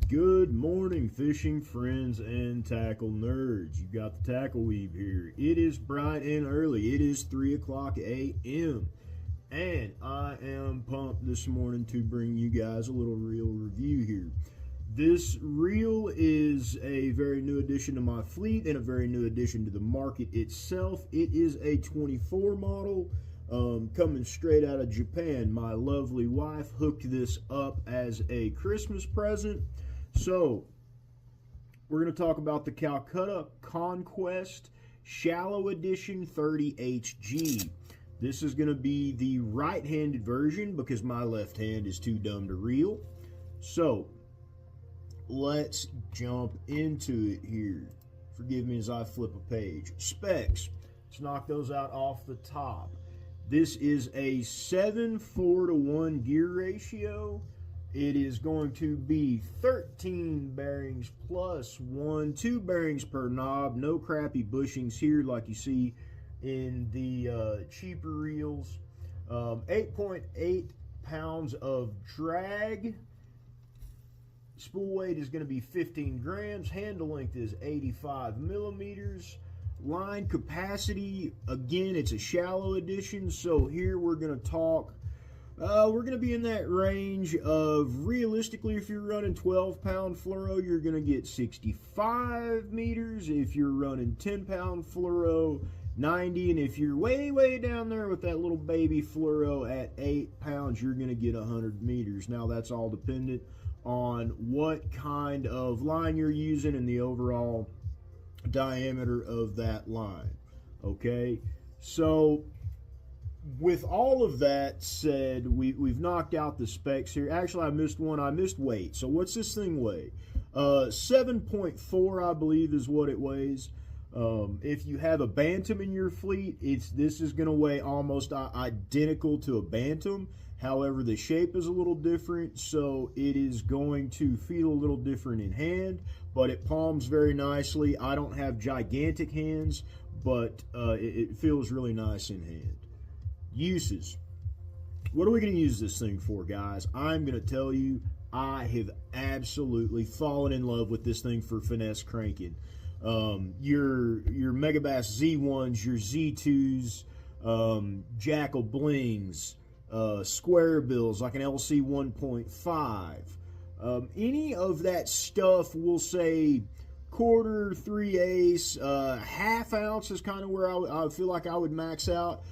Good morning, fishing friends and tackle nerds. You got the tackle weave here. It is bright and early. It is 3 o'clock a.m. And I am pumped this morning to bring you guys a little reel review here. This reel is a very new addition to my fleet and a very new addition to the market itself. It is a 24 model. Coming straight out of Japan. My lovely wife hooked this up as a Christmas present. So, we're going to talk about the Calcutta Conquest Shallow Edition 30HG. This is going to be the right-handed version because my left hand is too dumb to reel. So, let's jump into it here. Forgive me as I flip a page. Specs. Let's knock those out off the top. This is a 7:4 gear ratio. It is going to be 13 bearings plus 2 bearings per knob. No crappy bushings here like you see in the cheaper reels. 8.8 pounds of drag. Spool weight is going to be 15 grams. Handle length is 85 millimeters. Line capacity, again, it's a shallow edition, so here we're going to talk, we're going to be in that range of, realistically, if you're running 12-pound fluoro, you're going to get 65 meters. If you're running 10-pound fluoro, 90, and if you're way down there with that little baby fluoro at 8 pounds, you're going to get 100 meters. Now, that's all dependent on what kind of line you're using and the overall diameter of that line. Okay, so with all of that said, we've knocked out the specs here. Actually, I missed one. I missed weight. So what's this thing weigh? 7.4, I believe, is what it weighs. If you have a bantam in your fleet, this is going to weigh almost identical to a bantam. However, the shape is a little different, so it is going to feel a little different in hand, but it palms very nicely. I don't have gigantic hands, but it feels really nice in hand. Uses. What are we going to use this thing for, guys? I'm going to tell you, I have absolutely fallen in love with this thing for finesse cranking. Your Megabass Z1s, your Z2s, Jackal Blings, square bills like an LC 1.5, any of that stuff, we'll say quarter, 3/8, half ounce is kind of where I feel like I would max out,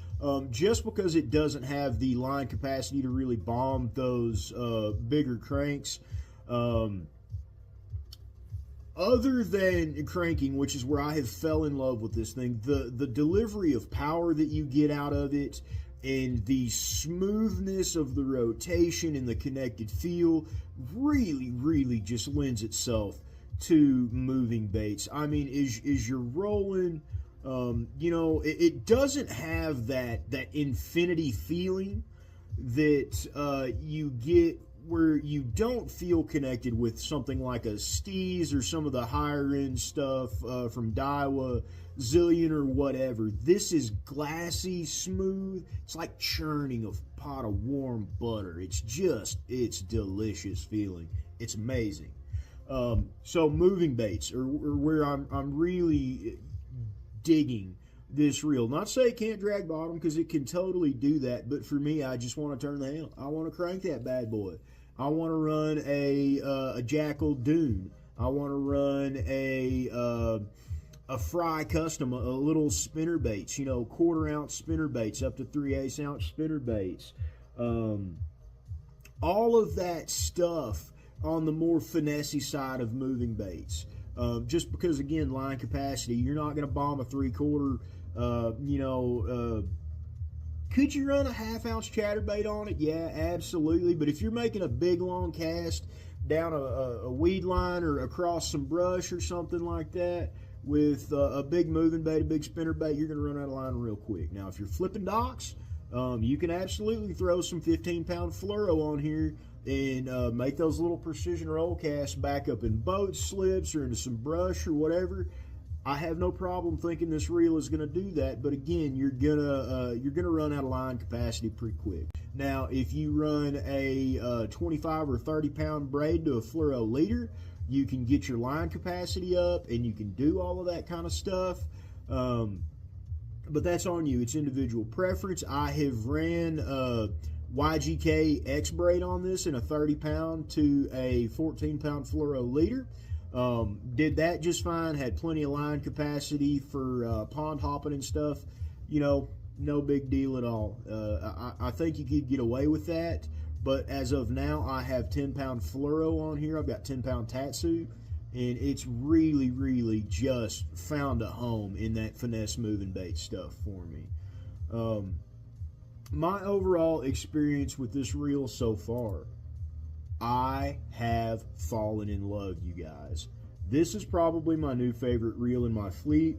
just because it doesn't have the line capacity to really bomb those bigger cranks. Other than cranking, which is where I have fell in love with this thing, the delivery of power that you get out of it and the smoothness of the rotation and the connected feel really just lends itself to moving baits. I mean, as you're rolling, you know, it doesn't have that infinity feeling that you get where you don't feel connected with something like a Steez or some of the higher end stuff from Daiwa, Zillion, or whatever. This is glassy, smooth. It's like churning a pot of warm butter. It's delicious feeling. It's amazing. So moving baits are where I'm really digging this reel. Not to say it can't drag bottom, because it can totally do that, but for me, I just want to turn the handle. I want to crank that bad boy. I want to run a Jackal Dune. I want to run a Fry Custom, a little spinner baits, you know, 1/4 ounce spinner baits up to 3/8 ounce spinner baits. All of that stuff on the more finessey side of moving baits. Just because, again, line capacity, you're not going to bomb a 3/4, you know, could you run a 1/2 ounce chatterbait on it? Yeah, absolutely. But if you're making a big long cast down a weed line or across some brush or something like that with a big moving bait, a big spinner bait, you're going to run out of line real quick. Now, if you're flipping docks, you can absolutely throw some 15-pound fluoro on here and make those little precision roll casts back up in boat slips or into some brush or whatever. I have no problem thinking this reel is going to do that, but again, you're gonna run out of line capacity pretty quick. Now, if you run a 25 or 30 pound braid to a fluoro leader, you can get your line capacity up and you can do all of that kind of stuff. But that's on you. It's individual preference. I have ran YGK X braid on this in a 30 pound to a 14 pound fluoro leader. Did that just fine. Had plenty of line capacity for pond hopping and stuff. You know, no big deal at all. I think you could get away with that. But as of now, I have 10 pound fluoro on here. I've got 10 pound Tatsu. And it's really, really just found a home in that finesse moving bait stuff for me. My overall experience with this reel so far, I have fallen in love, you guys. This is probably my new favorite reel in my fleet.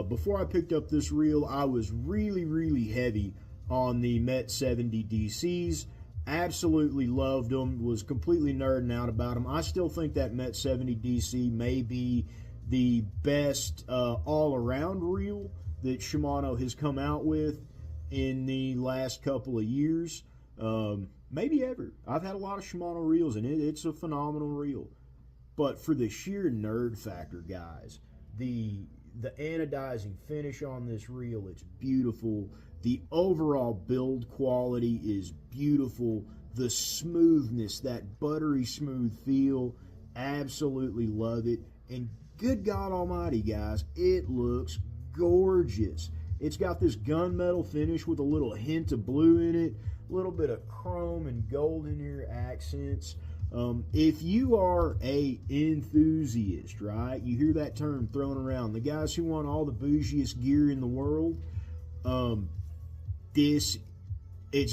Before I picked up this reel, I was really, really heavy on the Met 70 DCs. Absolutely loved them, was completely nerding out about them. I still think that Met 70 DC may be the best all-around reel that Shimano has come out with in the last couple of years, maybe ever. I've had a lot of Shimano reels, and it's a phenomenal reel. But for the sheer nerd factor, guys, the anodizing finish on this reel, it's beautiful. The overall build quality is beautiful. The smoothness, that buttery smooth feel, absolutely love it. And good God almighty, guys, it looks gorgeous. It's got this gunmetal finish with a little hint of blue in it, a little bit of chrome and gold in your accents. If you are a enthusiast, right, you hear that term thrown around, the guys who want all the bougiest gear in the world, it's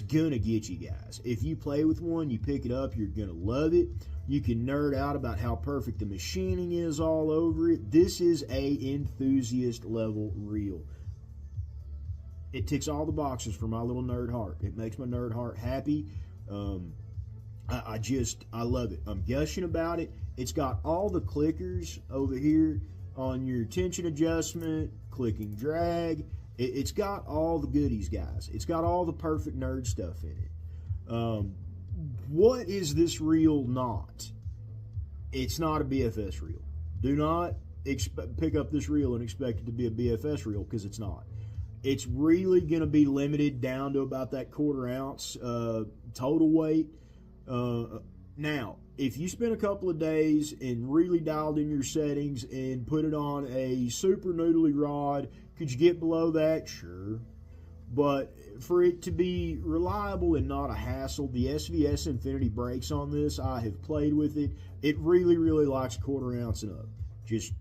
gonna get you guys. If you play with one, you pick it up, you're gonna love it. You can nerd out about how perfect the machining is all over it. This is a enthusiast level reel. It ticks all the boxes for my little nerd heart. It makes my nerd heart happy. I love it. I'm gushing about it. It's got all the clickers over here on your tension adjustment, clicking drag. It's got all the goodies, guys. It's got all the perfect nerd stuff in it. What is this reel not? It's not a BFS reel. Do not pick up this reel and expect it to be a BFS reel, because it's not. It's really going to be limited down to about that 1/4 ounce total weight. Now, if you spend a couple of days and really dialed in your settings and put it on a super noodly rod, could you get below that? Sure. But for it to be reliable and not a hassle, the SVS Infinity brakes on this, I have played with it. It really, really likes 1/4 ounce and up. Just,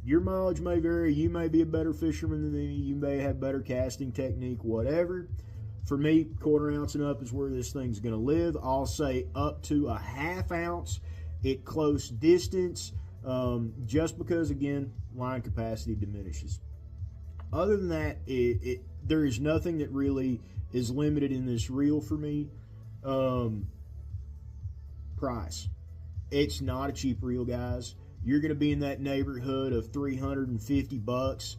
your mileage may vary. You may be a better fisherman than me. You may have better casting technique, whatever. For me, 1/4 ounce and up is where this thing's going to live. I'll say up to a 1/2 ounce at close distance, just because, again, line capacity diminishes. Other than that, there is nothing that really is limited in this reel for me. Price. It's not a cheap reel, guys. You're going to be in that neighborhood of $350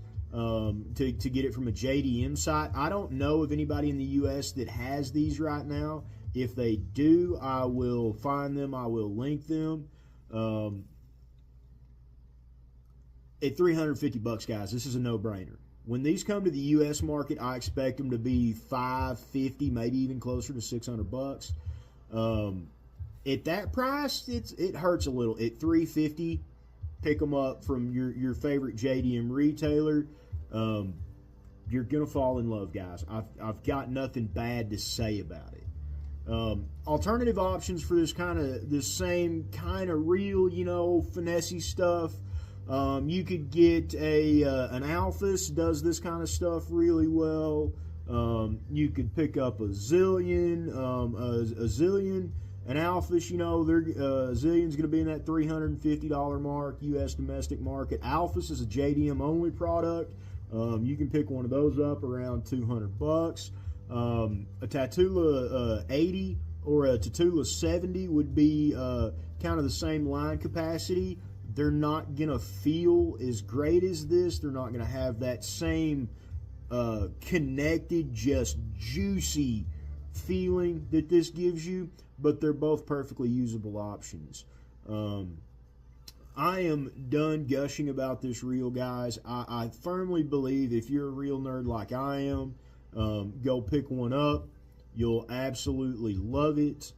to get it from a JDM site. I don't know of anybody in the U.S. that has these right now. If they do, I will find them. I will link them. At $350, guys, this is a no-brainer. When these come to the U.S. market, I expect them to be $550, maybe even closer to $600. At that price, it hurts a little. At $350, pick them up from your favorite JDM retailer. You're gonna fall in love, guys. I've got nothing bad to say about it. Alternative options for this same kind of reel, finessey stuff. You could get an Alphas, does this kind of stuff really well. You could pick up a Zillion, an Alphas, Zillion's going to be in that $350 mark, U.S. domestic market. Alphas is a JDM only product. You can pick one of those up around $200. A Tatula 80 or a Tatula 70 would be kind of the same line capacity. They're not going to feel as great as this. They're not going to have that same connected, just juicy feeling that this gives you, but they're both perfectly usable options. I am done gushing about this reel, guys. I firmly believe if you're a reel nerd like I am, go pick one up. You'll absolutely love it.